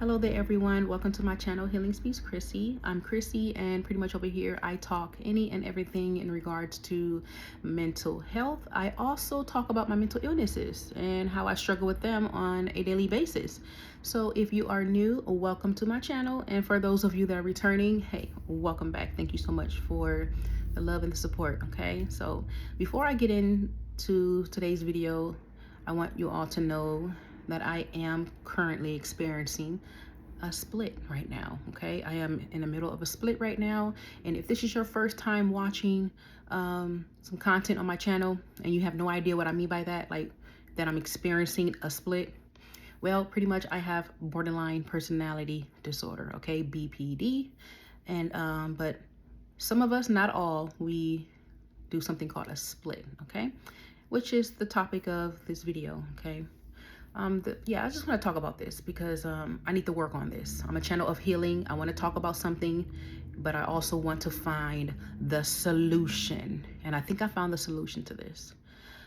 Hello there everyone, welcome to my channel Healing Speaks Chrissy. I'm Chrissy, and pretty much over here I talk any and everything in regards to mental health. I also talk about my mental illnesses and how I struggle with them on a daily basis. So if you are new, welcome to my channel, and for those of you that are returning, hey, welcome back. Thank you so much for the love and the support. Okay, so before I get into today's video, I want you all to know that I am currently experiencing a split right now. Okay, I am in the middle of a split right now, and if this is your first time watching some content on my channel and you have no idea what I mean by that, like that I'm experiencing a split, well, pretty much I have borderline personality disorder, okay, BPD. And but some of us, not all, we do something called a split, okay, which is the topic of this video. Okay, I just want to talk about this because I need to work on this. I'm a channel of healing. I want to talk about something, but I also want to find the solution. And I think I found the solution to this.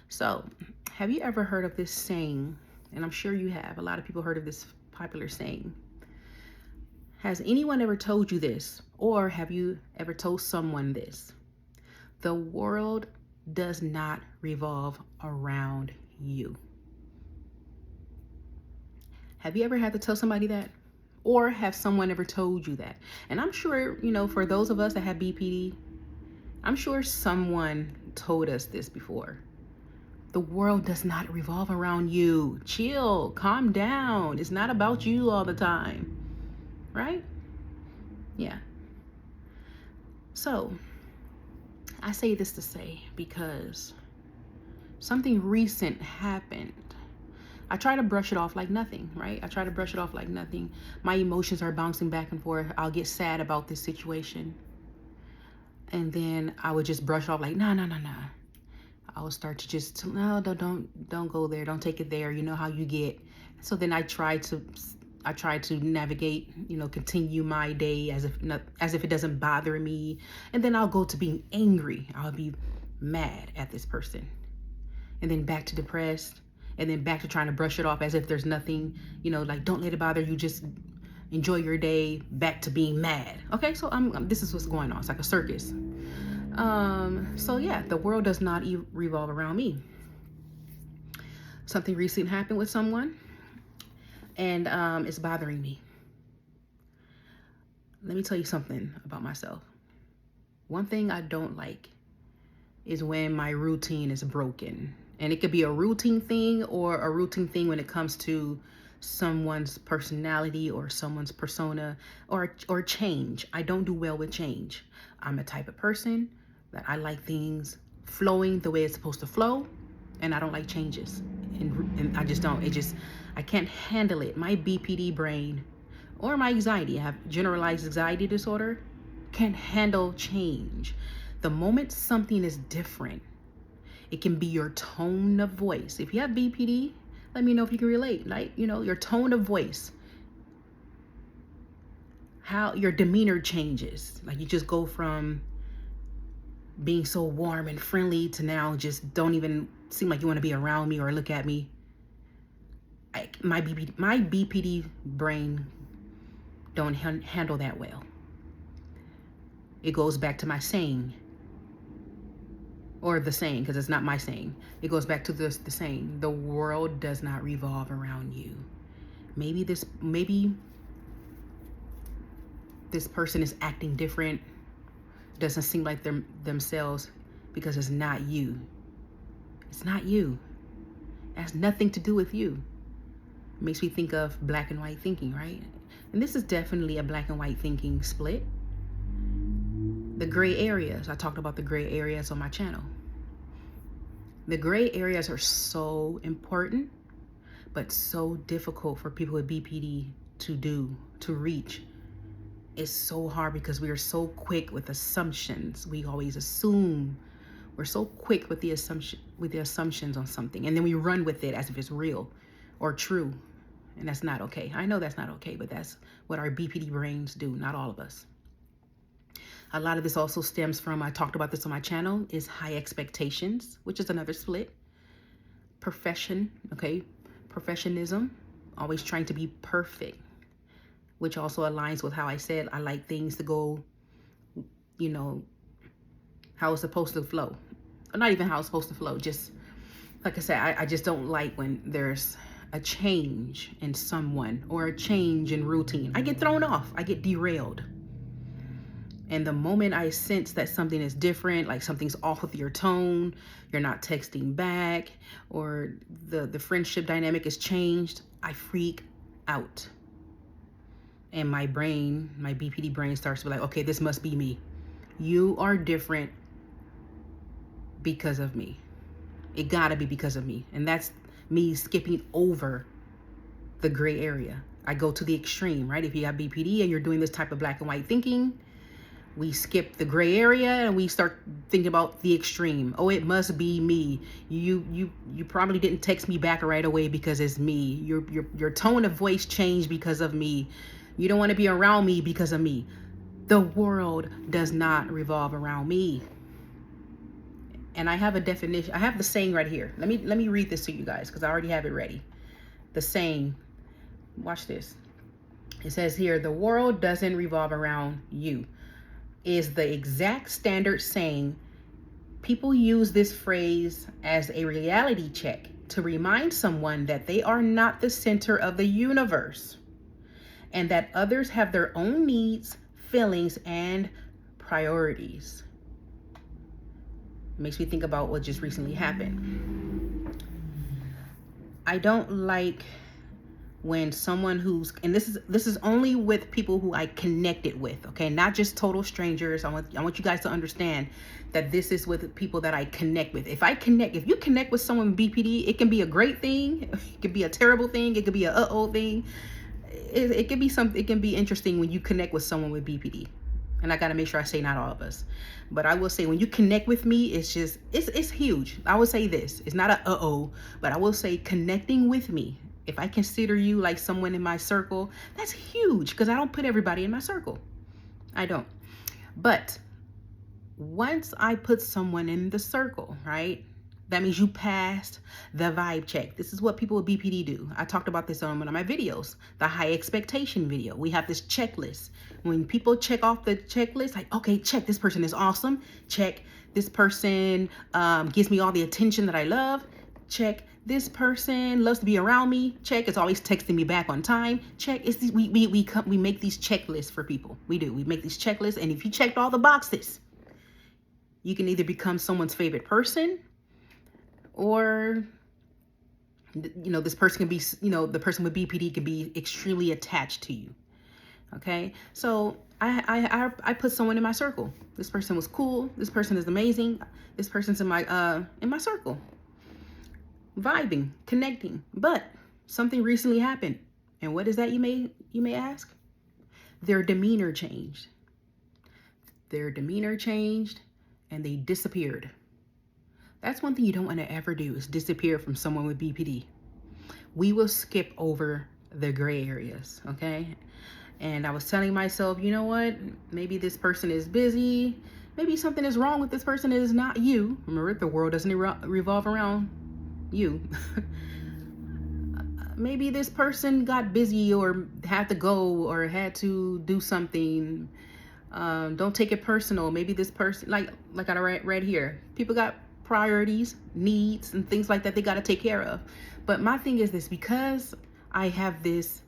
So, have you ever heard of this saying? And I'm sure you have. A lot of people heard of this popular saying. Has anyone ever told you this? Or have you ever told someone this? The world does not revolve around you. Have you ever had to tell somebody that? Or have someone ever told you that? And I'm sure, you know, for those of us that have BPD, I'm sure someone told us this before. The world does not revolve around you. Chill, calm down. It's not about you all the time, right? Yeah. So I say this to say because something recent happened. I try to brush it off like nothing, right? I try to brush it off like nothing. My emotions are bouncing back and forth. I'll get sad about this situation, and then I would just brush it off like, nah. I would start to just, no, don't go there. Don't take it there. You know how you get. So then I try to navigate, you know, continue my day as if it doesn't bother me. And then I'll go to being angry. I'll be mad at this person, and then back to depressed. And then back to trying to brush it off as if there's nothing, you know, like don't let it bother you, just enjoy your day, back to being mad. Okay, so this is what's going on. It's like a circus. So yeah, the world does not revolve around me. Something recent happened with someone, and it's bothering me. Let me tell you something about myself. One thing I don't like is when my routine is broken. And it could be a routine thing or a routine thing when it comes to someone's personality or someone's persona or change. I don't do well with change. I'm a type of person that I like things flowing the way it's supposed to flow, and I don't like changes. And I just don't. I can't handle it. My BPD brain or my anxiety, I have generalized anxiety disorder, can't handle change. The moment something is different, it can be your tone of voice. If you have BPD, let me know if you can relate. Like, you know, your tone of voice, how your demeanor changes. Like you just go from being so warm and friendly to now just don't even seem like you want to be around me or look at me. My BPD brain don't handle that well. It goes back to my saying. Or the saying, because it's not my saying. It goes back to the saying, the world does not revolve around you. Maybe this person is acting different, doesn't seem like themselves because it's not you. It's not you. It has nothing to do with you. It makes me think of black and white thinking, right? And this is definitely a black and white thinking split. The gray areas, I talked about the gray areas on my channel. The gray areas are so important, but so difficult for people with BPD to reach. It's so hard because we are so quick with assumptions. We always assume. We're so quick with the assumptions on something, and then we run with it as if it's real or true. And that's not okay. I know that's not okay, but that's what our BPD brains do, not all of us. A lot of this also stems from, I talked about this on my channel, is high expectations, which is another split. Professionism, always trying to be perfect. which also aligns with how I said I like things to go, you know, how it's supposed to flow. Or not even how it's supposed to flow, just like I said, I just don't like when there's a change in someone or a change in routine. I get thrown off, I get derailed. And the moment I sense that something is different, like something's off with your tone, you're not texting back, or the friendship dynamic is changed, I freak out. And my brain, my BPD brain starts to be like, okay, this must be me. You are different because of me. It gotta be because of me. And that's me skipping over the gray area. I go to the extreme, right? If you got BPD and you're doing this type of black and white thinking, we skip the gray area and we start thinking about the extreme. Oh, it must be me. You probably didn't text me back right away because it's me. Your tone of voice changed because of me. You don't want to be around me because of me. The world does not revolve around me. And I have a definition. I have the saying right here. Let me read this to you guys because I already have it ready. The saying, watch this. It says here, the world doesn't revolve around you, is the exact standard saying. People use this phrase as a reality check to remind someone that they are not the center of the universe and that others have their own needs, feelings, and priorities. It makes me think about what just recently happened. I don't like when someone who's, and this is only with people who I connected with, okay? Not just total strangers. I want you guys to understand that this is with people that I connect with. If you connect with someone with BPD, it can be a great thing, it can be a terrible thing, it could be a uh-oh thing. It can be something, it can be interesting when you connect with someone with BPD. And I gotta make sure I say not all of us. But I will say when you connect with me, it's huge. I would say this, it's not a uh-oh, but I will say connecting with me, if I consider you like someone in my circle, that's huge because I don't put everybody in my circle. I don't. But once I put someone in the circle, right? That means you passed the vibe check. This is what people with BPD do. I talked about this on one of my videos, the high expectation video. We have this checklist. When people check off the checklist, like, okay, check, this person is awesome. Check, this person gives me all the attention that I love. Check, this person loves to be around me. Check, it's always texting me back on time. Check, we make these checklists for people. We do. We make these checklists, and if you checked all the boxes, you can either become someone's favorite person, or this person can be, the person with BPD can be extremely attached to you. Okay, so I put someone in my circle. This person was cool. This person is amazing. This person's in my circle, vibing, connecting. But something recently happened, and what is that? You may ask. Their demeanor changed. Their demeanor changed, and they disappeared. That's one thing you don't want to ever do, is disappear from someone with BPD. We will skip over the gray areas, okay? And I was telling myself, you know what? Maybe this person is busy. Maybe something is wrong with this person. It is not you. Remember, the world doesn't revolve around you. Maybe this person got busy or had to go or had to do something. Don't take it personal. Maybe this person, like I read here, people got priorities, needs, and things like that they got to take care of. But my thing is this, because I have this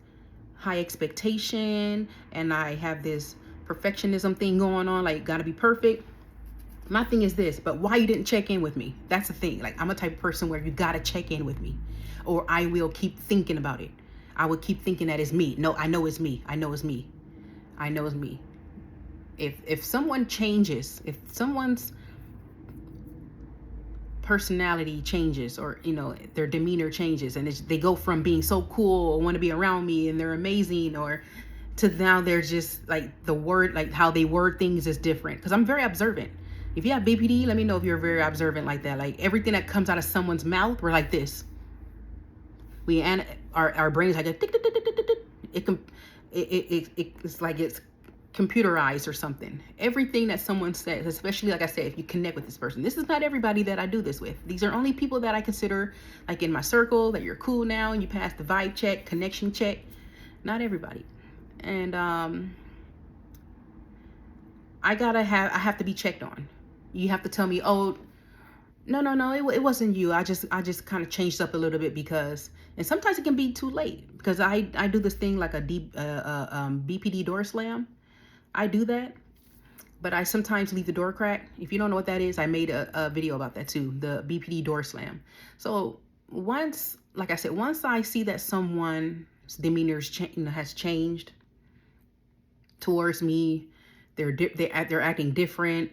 high expectation and I have this perfectionism thing going on, like gotta be perfect. My thing is this, but why you didn't check in with me? That's the thing. Like, I'm a type of person where you gotta check in with me, or I will keep thinking about it. I would keep thinking that it's me. No, I know it's me. I know it's me. I know it's me. If someone changes, if someone's personality changes, or their demeanor changes, and they go from being so cool or want to be around me and they're amazing, or to now they're just like how they word things is different, because I'm very observant. If you have BPD, let me know if you're very observant like that. Like, everything that comes out of someone's mouth, we're like this. Our brains like a tick, tick, tick, tick, tick, tick. It's like it's computerized or something. Everything that someone says, especially like I said, if you connect with this person, this is not everybody that I do this with. These are only people that I consider like in my circle, that you're cool now and you pass the vibe check, connection check. Not everybody. And I have to be checked on. You have to tell me, oh, no, it wasn't you. I just kind of changed up a little bit because, and sometimes it can be too late because I do this thing like a BPD door slam. I do that, but I sometimes leave the door cracked. If you don't know what that is, I made a video about that too, the BPD door slam. So once, like I said, once I see that someone's demeanor has changed towards me, they're acting different,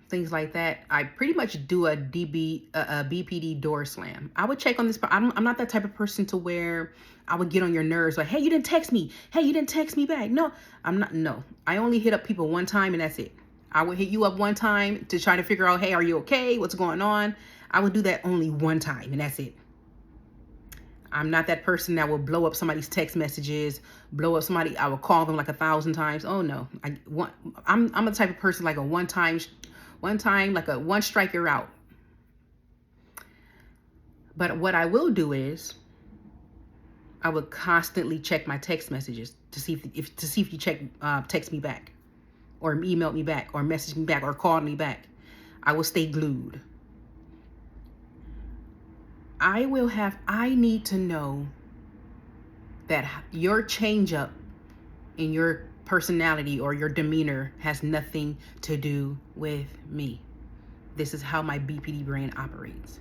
things like that, I pretty much do a BPD door slam. I would check on this, but I'm not that type of person to where I would get on your nerves like, hey, you didn't text me. Hey, you didn't text me back. No, I'm not. No, I only hit up people one time and that's it. I would hit you up one time to try to figure out, hey, are you okay? What's going on? I would do that only one time and that's it. I'm not that person that will blow up somebody's text messages, blow up somebody. I will call them like 1,000 times. Oh no, I'm a type of person like a one time, like a one strike you're out. But what I will do is I would constantly check my text messages to see if you text me back, or emailed me back, or messaged me back, or called me back. I will stay glued. I need to know that your change up in your personality or your demeanor has nothing to do with me. This is how my BPD brain operates.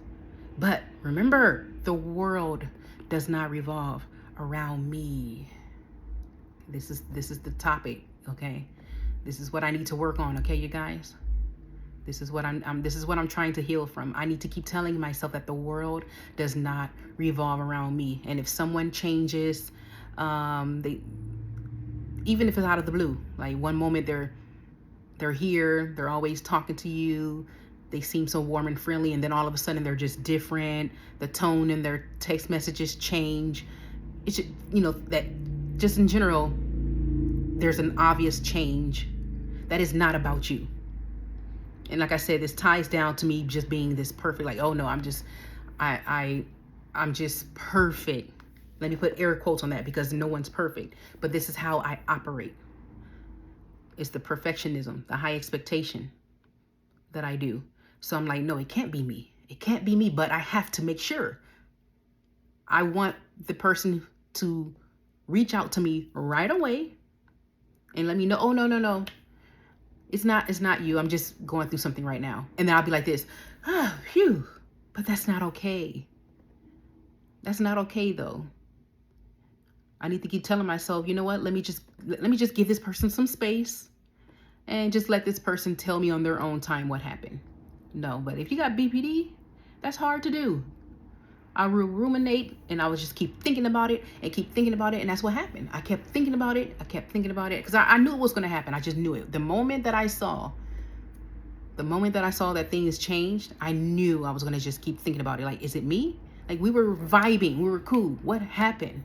But remember, the world does not revolve around me. This is the topic, okay? This is what I need to work on, okay, you guys? This is what I'm trying to heal from. I need to keep telling myself that the world does not revolve around me. And if someone changes, even if it's out of the blue, like one moment they're here, they're always talking to you, they seem so warm and friendly, and then all of a sudden they're just different. The tone in their text messages change. It should, that just in general, there's an obvious change that is not about you. And like I said, this ties down to me just being this perfect, like, oh no, I'm just perfect. Let me put air quotes on that because no one's perfect, but this is how I operate. It's the perfectionism, the high expectation that I do. So I'm like, no, it can't be me. It can't be me, but I have to make sure. I want the person to reach out to me right away and let me know, oh no. It's not you. I'm just going through something right now. And then I'll be like this, oh, phew. But that's not okay. That's not okay though. I need to keep telling myself, you know what? Let me just give this person some space and just let this person tell me on their own time what happened. No, but if you got BPD, that's hard to do. I will ruminate and I would just keep thinking about it and keep thinking about it. And that's what happened. I kept thinking about it. Because I knew it was going to happen. I just knew it. The moment that I saw that things changed, I knew I was going to just keep thinking about it. Like, is it me? Like, we were vibing. We were cool. What happened?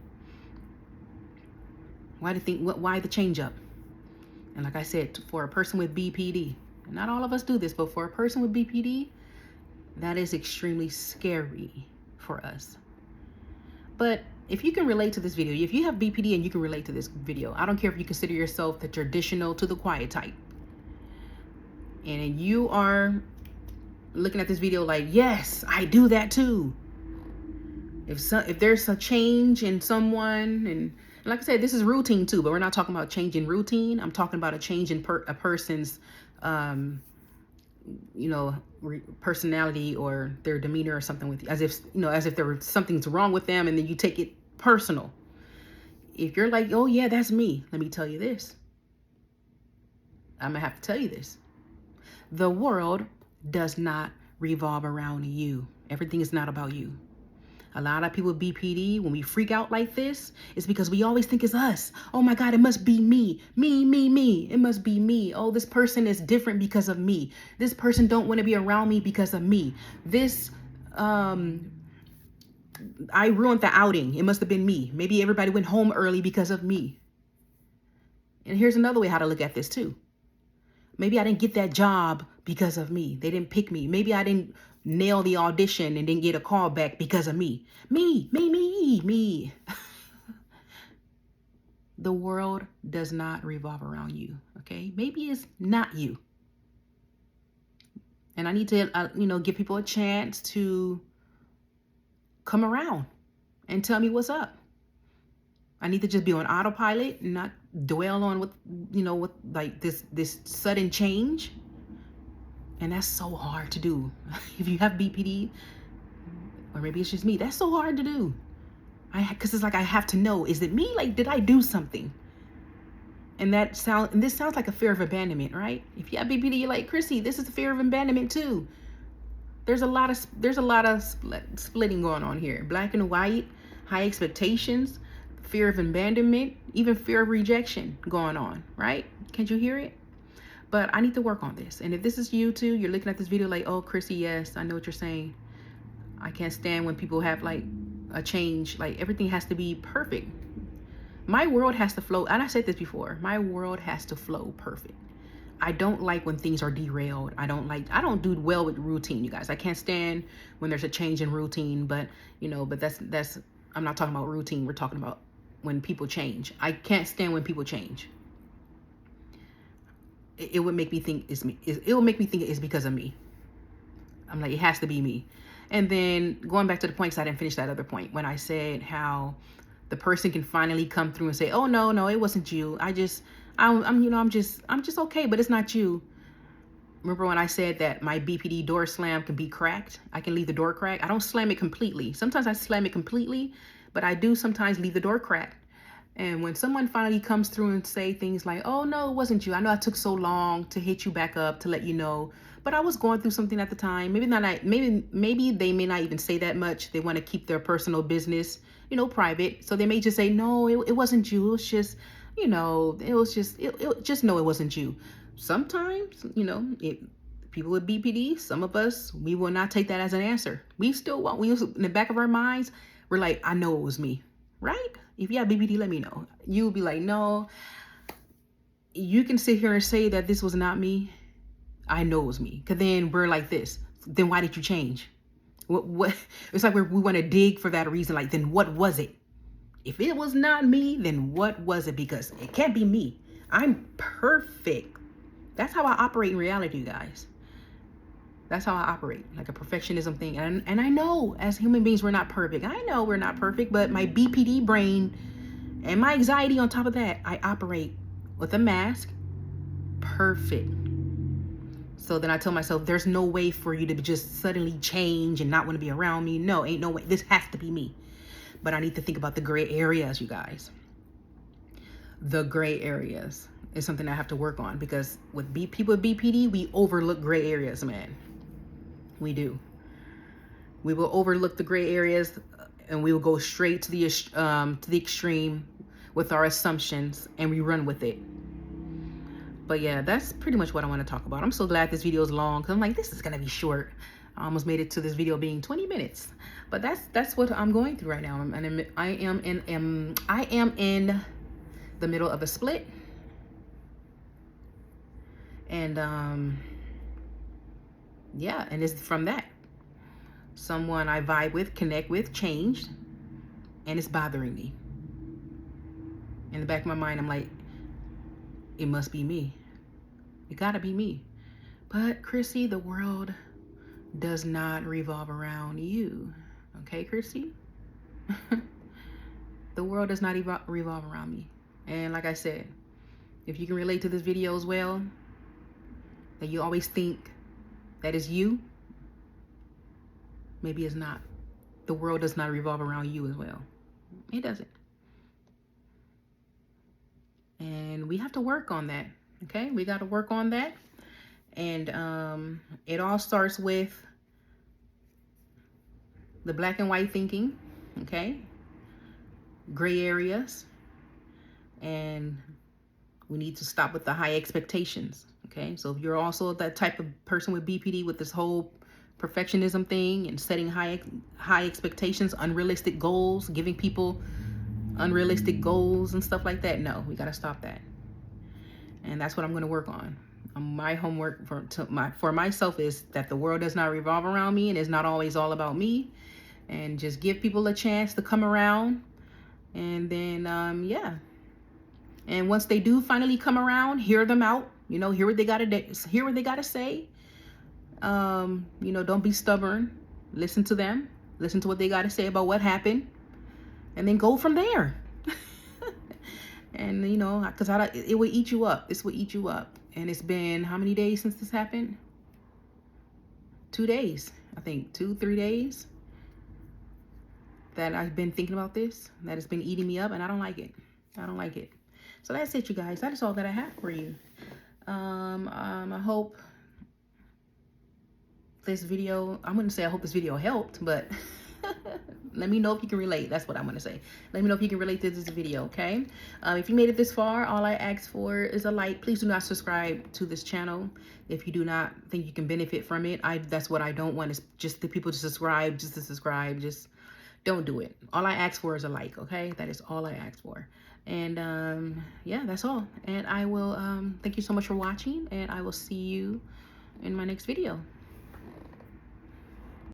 Why the change up? And like I said, for a person with BPD, not all of us do this, but for a person with BPD, that is extremely scary for us. But if you can relate to this video, if you have BPD and you can relate to this video, I don't care if you consider yourself the traditional to the quiet type, and you are looking at this video like, yes, I do that too. If there's a change in someone, and like I said, this is routine too, but we're not talking about change in routine. I'm talking about a change in a person's personality or their demeanor or something with you, as if there was something's wrong with them, and then you take it personal. If you're like, oh yeah, that's me, let me tell you this. I'm gonna have to tell you this. The world does not revolve around you. Everything is not about you. A lot of people with BPD, when we freak out like this, it's because we always think it's us. Oh my God, it must be me. Me. It must be me. Oh, this person is different because of me. This person don't want to be around me because of me. I ruined the outing. It must have been me. Maybe everybody went home early because of me. And here's another way how to look at this too. Maybe I didn't get that job because of me. They didn't pick me. Maybe I didn't nail the audition and didn't get a call back because of me. Me. the world does not revolve around you. Okay, maybe it's not you, and I need to give people a chance to come around and tell me what's up. I need to just be on autopilot and not dwell on what like this sudden change. And that's so hard to do. If you have BPD, or maybe it's just me, that's so hard to do. Because it's like I have to know, is it me? Like, did I do something? And this sounds like a fear of abandonment, right? If you have BPD, you're like, Chrissy, this is a fear of abandonment too. There's a lot of splitting going on here. Black and white, high expectations, fear of abandonment, even fear of rejection going on, right? Can't you hear it? But I need to work on this. And if this is you too, you're looking at this video like, oh, Chrissy, yes, I know what you're saying. I can't stand when people have like a change, like everything has to be perfect. My world has to flow. And I said this before, my world has to flow perfect. I don't like when things are derailed. I don't do well with routine, you guys. I can't stand when there's a change in routine, but that's I'm not talking about routine. We're talking about when people change. I can't stand when people change. It would make me think it's me. It will make me think it's because of me. I'm like, it has to be me. And then going back to the point, because I didn't finish that other point, when I said how the person can finally come through and say, oh, no, it wasn't you. I'm just okay, but it's not you. Remember when I said that my BPD door slam can be cracked? I can leave the door cracked. I don't slam it completely. Sometimes I slam it completely, but I do sometimes leave the door cracked. And when someone finally comes through and say things like, oh, no, it wasn't you. I know I took so long to hit you back up to let you know, but I was going through something at the time. Maybe they may not even say that much. They want to keep their personal business, private. So they may just say, no, it wasn't you. It was just, just know it wasn't you. Sometimes, people with BPD, some of us, we will not take that as an answer. We in the back of our minds, we're like, I know it was me, right? If you have BPD, let me know. You'll be like, no, you can sit here and say that this was not me. I know it was me. Because then we're like this. Then why did you change? What? It's like we want to dig for that reason. Like, then what was it? If it was not me, then what was it? Because it can't be me. I'm perfect. That's how I operate in reality, you guys. That's how I operate, like a perfectionism thing. And I know as human beings, we're not perfect. I know we're not perfect, but my BPD brain and my anxiety on top of that, I operate with a mask, perfect. So then I tell myself, there's no way for you to just suddenly change and not want to be around me. No, ain't no way. This has to be me. But I need to think about the gray areas, you guys. The gray areas is something I have to work on, because with people with BPD, we overlook gray areas, man. We do. We will overlook the gray areas, and we will go straight to the extreme with our assumptions, and we run with it. But yeah, that's pretty much what I want to talk about. I'm so glad this video is long, because I'm like, this is gonna be short. I almost made it to this video being 20 minutes, but that's what I'm going through right now. I am in the middle of a split, and yeah, and it's from that. Someone I vibe with, connect with, changed, and it's bothering me. In the back of my mind, I'm like, it must be me. It gotta be me. But Chrissy, the world does not revolve around you. Okay, Chrissy? The world does not revolve around me. And like I said, if you can relate to this video as well, that you always think that is you, maybe it's not. The world does not revolve around you as well. It doesn't. And we have to work on that. Okay, we got to work on that. And it all starts with the black and white thinking, okay? Gray areas. And we need to stop with the high expectations, okay? So if you're also that type of person with BPD, with this whole perfectionism thing and setting high expectations, unrealistic goals, giving people unrealistic goals and stuff like that, no, we got to stop that. And that's what I'm going to work on. My homework for myself is that the world does not revolve around me, and it's not always all about me. And just give people a chance to come around. And then, yeah, And once they do finally come around, hear them out, you know, hear what they gotta say. You know, don't be stubborn. Listen to them. Listen to what they gotta say about what happened, and then go from there. And you know, because it will eat you up. This will eat you up. And it's been how many days since this happened? 2 days, I think, 2-3 days that I've been thinking about this. That has been eating me up, and I don't like it. I don't like it. So that's it, you guys. That is all that I have for you. I hope this video, I'm gonna say I hope this video helped, but let me know if you can relate. That's what I'm gonna say. Let me know if you can relate to this video, okay? If you made it this far, all I ask for is a like. Please do not subscribe to this channel if you do not think you can benefit from it. That's what I don't want, is just the people to subscribe, just to subscribe. Just don't do it. All I ask for is a like, okay? That is all I ask for. And yeah, that's all. And I will thank you so much for watching, and I will see you in my next video.